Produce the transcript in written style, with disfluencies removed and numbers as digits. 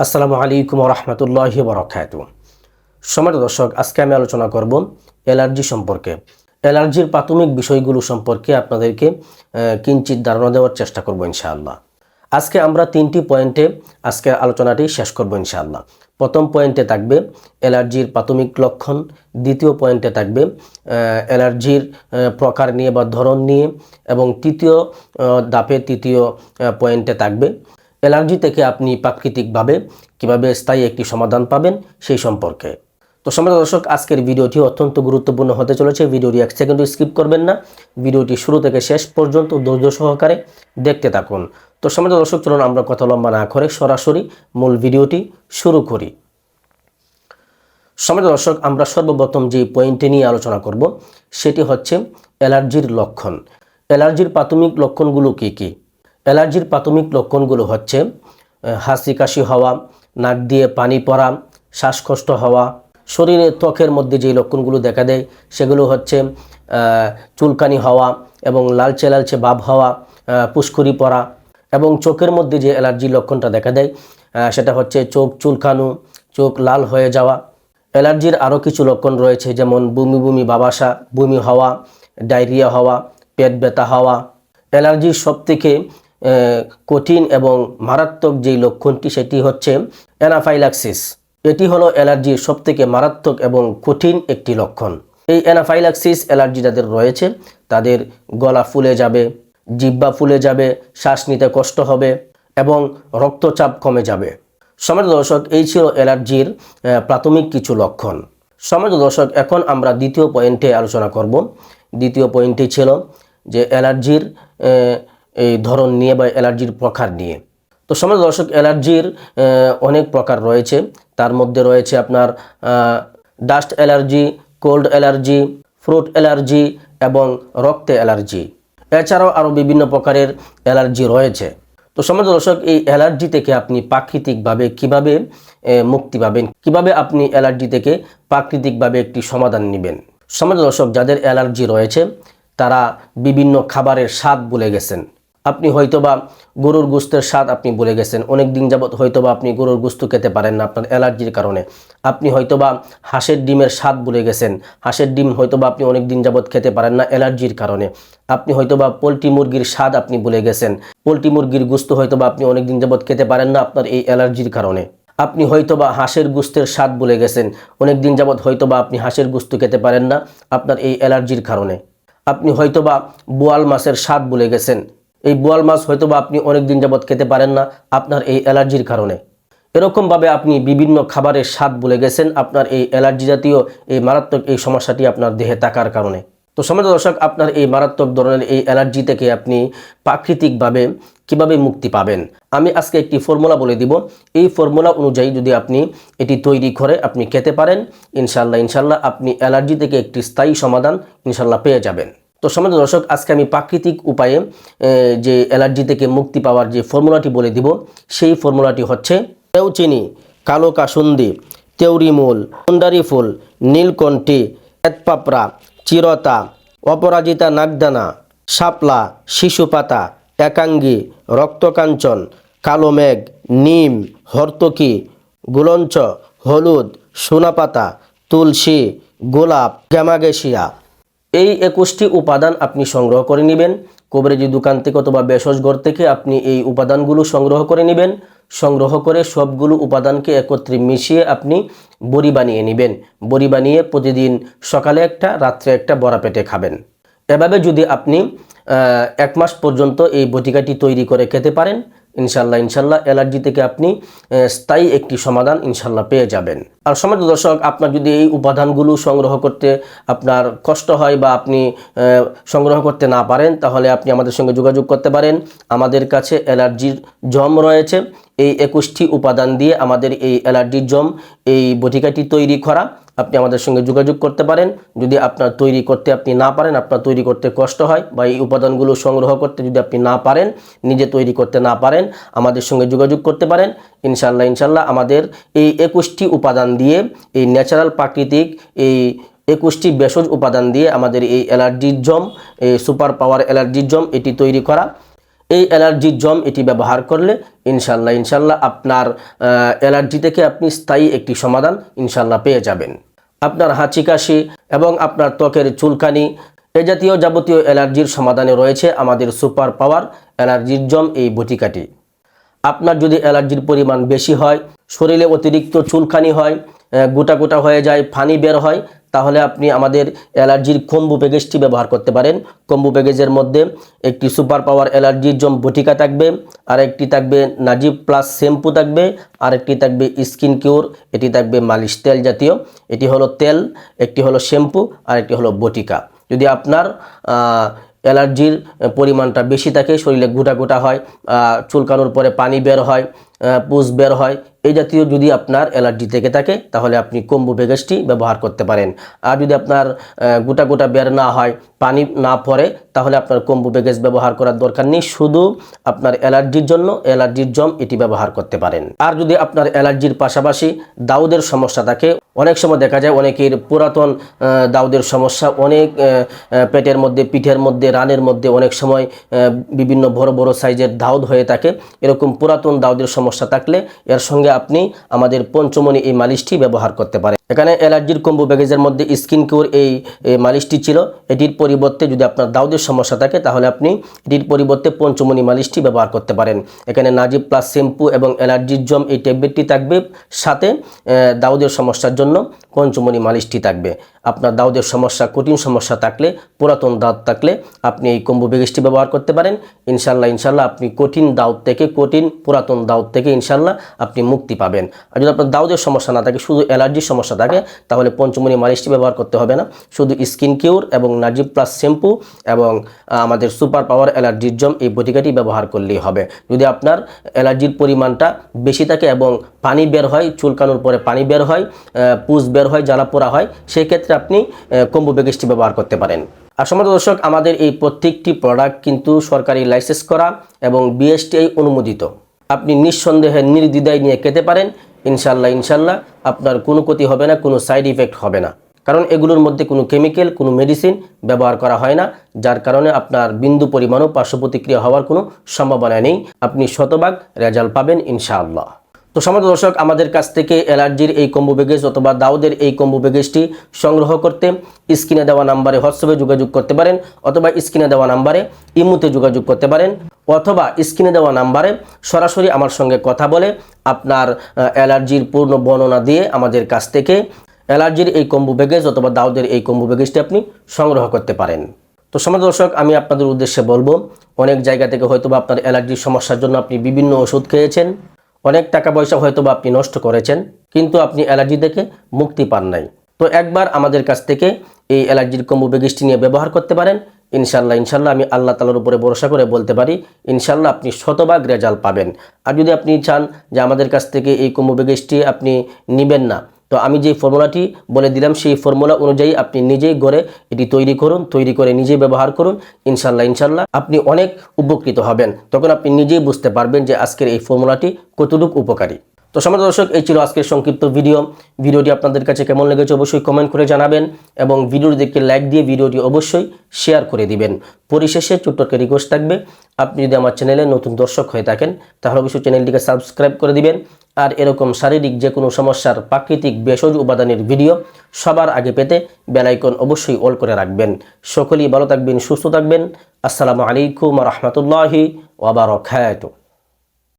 আসসালামু আলাইকুম ওয়া রাহমাতুল্লাহি ওয়া বারাকাতুহু। সম্মানিত দর্শক, আজকে আমি আলোচনা করব অ্যালার্জি সম্পর্কে। অ্যালার্জির প্রাথমিক বিষয়গুলো সম্পর্কে আপনাদেরকে কিঞ্চিত ধারণা দেওয়ার চেষ্টা করব ইনশাআল্লাহ। আজকে আমরা 3টি পয়েন্টে আজকের আলোচনাটি শেষ করব ইনশাআল্লাহ। প্রথম পয়েন্টে থাকবে অ্যালার্জির প্রাথমিক লক্ষণ, দ্বিতীয় পয়েন্টে থাকবে অ্যালার্জির প্রকার নিয়ে বা ধরন নিয়ে, এবং তৃতীয় পয়েন্টে থাকবে অ্যালার্জি থেকে আপনি প্রাকৃতিকভাবে কিভাবে স্থায়ী একটি সমাধান পাবেন সেই সম্পর্কে। তো সম্মানিত দর্শক, আজকের ভিডিওটি অত্যন্ত গুরুত্বপূর্ণ হতে চলেছে। ভিডিওটি 1 সেকেন্ডও স্কিপ করবেন না। ভিডিওটি শুরু থেকে শেষ পর্যন্ত ধৈর্য সহকারে দেখতে থাকুন। তো সম্মানিত দর্শক, চলুন আমরা কথা লম্বা না করে সরাসরি মূল ভিডিওটি শুরু করি। সম্মানিত দর্শক, আমরা সর্বপ্রথম যে পয়েন্টে নিয়ে আলোচনা করব সেটি হচ্ছে অ্যালার্জির লক্ষণ। অ্যালার্জির প্রাথমিক লক্ষণগুলো কী কী? অ্যালার্জির প্রাথমিক লক্ষণগুলো হচ্ছে হাঁচি কাশি হওয়া, নাক দিয়ে পানি পড়া, শ্বাসকষ্ট হওয়া। শরীরের ত্বকের মধ্যে যে লক্ষণগুলো দেখা দেয় সেগুলো হচ্ছে চুলকানি হওয়া এবং লালচে লালচে ভাব হওয়া, পুস্কুরি পড়া। এবং চোখের মধ্যে যে অ্যালার্জির লক্ষণটা দেখা দেয় সেটা হচ্ছে চোখ চুলকানো, চোখ লাল হয়ে যাওয়া। অ্যালার্জির আরও কিছু লক্ষণ রয়েছে, যেমন বমি বমি ভাব আসা, বমি হওয়া, ডায়রিয়া হওয়া, পেট ব্যথা হওয়া। অ্যালার্জির সবথেকে কঠিন এবং মারাত্মক যেই লক্ষণটি সেটি হচ্ছে অ্যানাফাইলাক্সিস। এটি হলো অ্যালার্জির সবথেকে মারাত্মক এবং কঠিন একটি লক্ষণ। এই অ্যানাফাইলাক্সিস অ্যালার্জি যাদের রয়েছে তাদের গলা ফুলে যাবে, জিহ্বা ফুলে যাবে, শ্বাস নিতে কষ্ট হবে এবং রক্তচাপ কমে যাবে। সম্মানিত দর্শক, এই ছিল অ্যালার্জির প্রাথমিক কিছু লক্ষণ। সম্মানিত দর্শক, এখন আমরা দ্বিতীয় পয়েন্টে আলোচনা করব। দ্বিতীয় পয়েন্টটি ছিল যে অ্যালার্জির এই ধরন নিয়ে বা অ্যালার্জির প্রকার নিয়ে। তো সম্মানিত দর্শক, অ্যালার্জির অনেক প্রকার রয়েছে। তার মধ্যে রয়েছে আপনার dust allergy, cold allergy, fruit allergy এবং রক্তে অ্যালার্জি। এছাড়াও আরও বিভিন্ন প্রকারের অ্যালার্জি রয়েছে। তো সম্মানিত দর্শক, এই অ্যালার্জি থেকে আপনি প্রাকৃতিকভাবে কিভাবে মুক্তি পাবেন, কিভাবে আপনি অ্যালার্জি থেকে প্রাকৃতিকভাবে একটি সমাধান নেবেন। সম্মানিত দর্শক, যাদের অ্যালার্জি রয়েছে তারা বিভিন্ন খাবারের স্বাদ ভুলে গেছেন। আপনি হয়তোবা গরুর গোশতের স্বাদ আপনি ভুলে গেছেন। অনেক দিন যাবত হয়তোবা আপনি গরুর গোশত খেতে পারেন না আপনার অ্যালার্জির কারণে। আপনি হয়তোবা হাঁসের ডিমের স্বাদ ভুলে গেছেন। হাঁসের ডিম হয়তোবা আপনি অনেক দিন যাবত খেতে পারেন না অ্যালার্জির কারণে। আপনি হয়তোবা পোলট্রি মুরগির স্বাদ আপনি ভুলে গেছেন। পোলট্রি মুরগির গোশত হয়তোবা আপনি অনেক দিন যাবত খেতে পারেন না আপনার এই অ্যালার্জির কারণে। আপনি হয়তোবা হাঁসের গোশতের স্বাদ ভুলে গেছেন। অনেক দিন যাবত হয়তোবা আপনি হাঁসের গোশত খেতে পারেন না আপনার এই অ্যালার্জির কারণে। আপনি হয়তোবা বোয়াল মাছের স্বাদ ভুলে গেছেন। এই বোয়াল মাছ হয়তোবা আপনি অনেক দিন যাবত খেতে পারেন না আপনার এই অ্যালার্জির কারণে। এরকমভাবে আপনি বিভিন্ন খাবারের স্বাদ ভুলে গেছেন আপনার এই অ্যালার্জি জাতীয় এই মারাত্মক এই সমস্যাটি আপনার দেহে থাকার কারণে। তো সম্মানিত দর্শক, আপনার এই মারাত্মক ধরনের এই অ্যালার্জি থেকে আপনি প্রাকৃতিকভাবে কিভাবে মুক্তি পাবেন, আমি আজকে একটি ফর্মুলা বলে দিব। এই ফর্মুলা অনুযায়ী যদি আপনি এটি তৈরি করে আপনি খেতে পারেন, ইনশাল্লাহ আপনি অ্যালার্জি থেকে একটি স্থায়ী সমাধান ইনশাল্লাহ পেয়ে যাবেন। তো সম্মানিত দর্শক, আজকে আমি প্রাকৃতিক উপায়ে যে অ্যালার্জি থেকে মুক্তি পাওয়ার যে ফর্মুলাটি বলে দিব, সেই ফর্মুলাটি হচ্ছে তেওচিনি, কালো কাসুন্দি, তেওরিমূল, মুন্ডারি ফুল, নীলকণ্ঠী, শ্বেতপাপড়া, চিরতা, অপরাজিতা নাগদানা, শাপলা, শিশুপাতা, একাঙ্গী, রক্তকাঞ্চন, কালো মেঘ, নিম, হর্তকি, গুলঞ্চ, হলুদ, সোনাপাতা, তুলসী, গোলাপ, গ্যামাগেশিয়া। এই 21টি উপাদান আপনি সংগ্রহ করে নেবেন কবিরাজি দোকান থেকে অথবা ভেষজ ঘর থেকে। আপনি এই উপাদানগুলো সংগ্রহ করে নেবেন। সংগ্রহ করে সবগুলো উপাদানকে একত্রে মিশিয়ে আপনি বড়ি বানিয়ে নেবেন। বড়ি বানিয়ে প্রতিদিন সকালে একটা, রাত্রে একটা ভরা পেটে খাবেন। এভাবে যদি আপনি 1 মাস পর্যন্ত এই বটিকাটি তৈরি করে খেতে পারেন, ইনশাল্লাহ অ্যালার্জি থেকে আপনি স্থায়ী একটি সমাধান ইনশাল্লাহ পেয়ে যাবেন। আর সম্মানিত দর্শক, আপনার যদি এই উপাদানগুলো সংগ্রহ করতে আপনার কষ্ট হয় বা আপনি সংগ্রহ করতে না পারেন, তাহলে আপনি আমাদের সঙ্গে যোগাযোগ করতে পারেন। আমাদের কাছে অ্যালার্জির জম রয়েছে। এই 21টি উপাদান দিয়ে আমাদের এই অ্যালার্জির জম, এই বটিকাটি তৈরি করা। আপনি আমাদের সঙ্গে যোগাযোগ করতে পারেন। যদি আপনার তৈরি করতে আপনি না পারেন, আপনার তৈরি করতে কষ্ট হয় বা এই উপাদানগুলো সংগ্রহ করতে যদি আপনি না পারেন, নিজে তৈরি করতে না পারেন, আমাদের সঙ্গে যোগাযোগ করতে পারেন। ইনশাল্লাহ আমাদের এই 21টি উপাদান দিয়ে, এই ন্যাচারাল প্রাকৃতিক এই 21টি ভেষজ উপাদান দিয়ে আমাদের এই অ্যালার্জির জম, এই সুপার পাওয়ার অ্যালার্জির জম এটি তৈরি করা। এই অ্যালার্জির জম এটি ব্যবহার করলে ইনশাল্লাহ আপনার অ্যালার্জি থেকে আপনি স্থায়ী একটি সমাধান ইনশাল্লাহ পেয়ে যাবেন। আপনার হাঁচি কাশি এবং আপনার ত্বকের চুলকানি এ জাতীয় যাবতীয় অ্যালার্জির সমাধানে রয়েছে আমাদের সুপার পাওয়ার অ্যালার্জির জম এই বটিকাটি। আপনার যদি অ্যালার্জির পরিমাণ বেশি হয়, শরীরে অতিরিক্ত চুলকানি হয়, গোটা গোটা হয়ে যায়, ফানি বের হয়, তাহলে আপনি আমাদের অ্যালার্জির কম্বো প্যাকেজটি ব্যবহার করতে পারেন। কম্বো প্যাকেজের মধ্যে একটি সুপার পাওয়ার অ্যালার্জির জম বটিকা থাকবে, আর একটি থাকবে নাজিব প্লাস শ্যাম্পু থাকবে, আর একটি থাকবে স্কিন কিওর, এটি থাকবে মালিশ তেল জাতীয়। এটি হলো তেল, একটি হলো শ্যাম্পু, আর একটি হলো বটিকা। যদি আপনার অ্যালার্জির পরিমাণটা বেশি থাকে, শরীরে গোটা গোটা হয়, চুলকানোর পরে পানি বের হয়, পুজ বের হয়, এই জাতীয় যদি আপনার অ্যালার্জি থেকে থাকে তাহলে আপনি কম্বো প্যাকেজটি ব্যবহার করতে পারেন। আর যদি আপনার গোটা গোটা বের না হয়, পানি না পড়ে, তাহলে আপনার কম্বো প্যাকেজ ব্যবহার করার দরকার নেই, শুধু আপনার অ্যালার্জির জন্য অ্যালার্জির জম এটি ব্যবহার করতে পারেন। আর যদি আপনার অ্যালার্জির পাশাপাশি দাউদের সমস্যা থাকে, অনেক সময় দেখা যায় অনেকের পুরাতন দাউদের সমস্যা, অনেক পেটের মধ্যে, পিঠের মধ্যে, রানের মধ্যে অনেক সময় বিভিন্ন বড় বড় সাইজের দাউদ হয়ে থাকে। এরকম পুরাতন দাউদের সমস্যা থাকলে এর সঙ্গে আপনি আমাদের পঞ্চমণি এই মালিশটি ব্যবহার করতে পারেন। এখানে অ্যালার্জির কম্বো প্যাকেজের মধ্যে স্কিন কিওর এই মালিশটি ছিল। এটির পরিবর্তে যদি আপনার দাউদের সমস্যা থাকে তাহলে আপনি এটির পরিবর্তে পঞ্চমণি মালিশটি ব্যবহার করতে পারেন। এখানে নাজিব প্লাস শ্যাম্পু এবং অ্যালার্জির জম এই ট্যাবলেটটি থাকবে, সাথে দাউদের সমস্যার জন্য পঞ্চমণি মালিশটি থাকবে। আপনার দাউদের সমস্যা, কঠিন সমস্যা থাকলে, পুরাতন দাঁত থাকলে আপনি এই কম্বো প্যাকেজটি ব্যবহার করতে পারেন। ইনশাল্লাহ আপনি কঠিন দাউদ থেকে, কঠিন পুরাতন দাউদ থেকে ইনশাল্লাহ আপনি মুক্তি পাবেন। আর যদি আপনার দাউদের সমস্যা না থাকে, শুধু অ্যালার্জির সমস্যা থাকে, তাহলে পঞ্চমণি মালিশটি ব্যবহার করতে হবে না, শুধু স্কিন কিওর এবং নাজিব প্লাস শ্যাম্পু এবং আমাদের সুপার পাওয়ার অ্যালার্জির জম এই বটিকাটি ব্যবহার করলেই হবে। যদি আপনার অ্যালার্জির পরিমাণটা বেশি থাকে এবং পানি বের হয়, চুলকানোর পরে পানি বের হয়, পুজ বের হয়, জ্বালা পোড়া হয়, সেই ক্ষেত্রে আপনি কম্বো প্যাকেজটি ব্যবহার করতে পারেন। আর সম্মানিত দর্শক, আমাদের এই প্রত্যেকটি প্রোডাক্ট কিন্তু সরকারি লাইসেন্স করা এবং বিএসটিআই অনুমোদিত। আপনি নিঃসন্দেহে নির্দ্বিধায় নিয়ে খেতে পারেন। ইনশাল্লাহ আপনার কোনো ক্ষতি হবে না, কোনো সাইড ইফেক্ট হবে না, কারণ এগুলোর মধ্যে কোনো কেমিক্যাল, কোনো মেডিসিন ব্যবহার করা হয় না, যার কারণে আপনার বিন্দু পরিমাণও পার্শ্ব প্রতিক্রিয়া হওয়ার কোনো সম্ভাবনা নেই। আপনি শতভাগ রেজাল্ট পাবেন ইনশাআল্লাহ। তো সম্মানিত দর্শক, আমাদের কাছ থেকে অ্যালার্জির এই কম্বো প্যাকেজ অথবা দাউদের এই কম্বো প্যাকেজটি সংগ্রহ করতে স্ক্রিনে দেওয়া নাম্বারে হোয়াটসঅ্যাপে যোগাযোগ করতে পারেন, অথবা স্ক্রিনে দেওয়া নাম্বারে ইমোতে যোগাযোগ করতে পারেন, অথবা স্ক্রিনে দেওয়া নাম্বারে সরাসরি আমার সঙ্গে কথা বলে আপনার অ্যালার্জির পূর্ণ বর্ণনা দিয়ে আমাদের কাছ থেকে অ্যালার্জির এই কম্বো প্যাকেজ অথবা দাউদের এই কম্বো প্যাকেজটি আপনি সংগ্রহ করতে পারেন। তো সম্মানিত দর্শক, আমি আপনাদের উদ্দেশ্যে বলবো, অনেক জায়গা থেকে হয়তোবা আপনার অ্যালার্জির সমস্যার জন্য আপনি বিভিন্ন ওষুধ খেয়েছেন, অনেক টাকা পয়সা হয়তোবা আপনি নষ্ট করেছেন, কিন্তু আপনি অ্যালার্জি থেকে মুক্তি পান নাই। তো একবার আমাদের কাছ থেকে এই অ্যালার্জির কম্বো প্যাকেজটি নিয়ে ব্যবহার করতে পারেন। ইনশাল্লাহ আমি আল্লাহ তাআলার উপরে ভরসা করে বলতে পারি, ইনশাল্লাহ আপনি শতভাগ রেজাল্ট পাবেন। আর যদি আপনি চান যে আমাদের কাছ থেকে এই কম্বো প্যাকেজটি আপনি নেবেন না, তো আমি যে ফর্মুলাটি বলে দিলাম সেই ফর্মুলা অনুযায়ী আপনি নিজেই ঘরে এটি তৈরি করুন, তৈরি করে নিজেই ব্যবহার করুন। ইনশাল্লাহ আপনি অনেক উপকৃত হবেন। তখন আপনি নিজেই বুঝতে পারবেন যে আজকের এই ফর্মুলাটি কতটুকু উপকারী। তো সম্মানিত দর্শক, এই ছিল আজকের সংক্ষিপ্ত ভিডিওটি আপনাদের কাছে কেমন লেগেছে অবশ্যই কমেন্ট করে জানাবেন, এবং ভিডিওটি দেখে লাইক দিয়ে ভিডিওটি অবশ্যই শেয়ার করে দিবেন। পরিশেষে ছোট্ট একটা রিকোয়েস্ট থাকবে, আপনি যদি আমার চ্যানেলে নতুন দর্শক হয়ে থাকেন তাহলে অবশ্যই চ্যানেলটিকে সাবস্ক্রাইব করে দিবেন। আর এরকম শারীরিক যে কোনো সমস্যার প্রাকৃতিক ভেষজ উপাদানের ভিডিও সবার আগে পেতে বেল আইকন অবশ্যই অল করে রাখবেন। সকলেই ভালো থাকবেন, সুস্থ থাকবেন। আসসালামু আলাইকুম ওয়া রাহমাতুল্লাহি ওয়া বারাকাতুহু।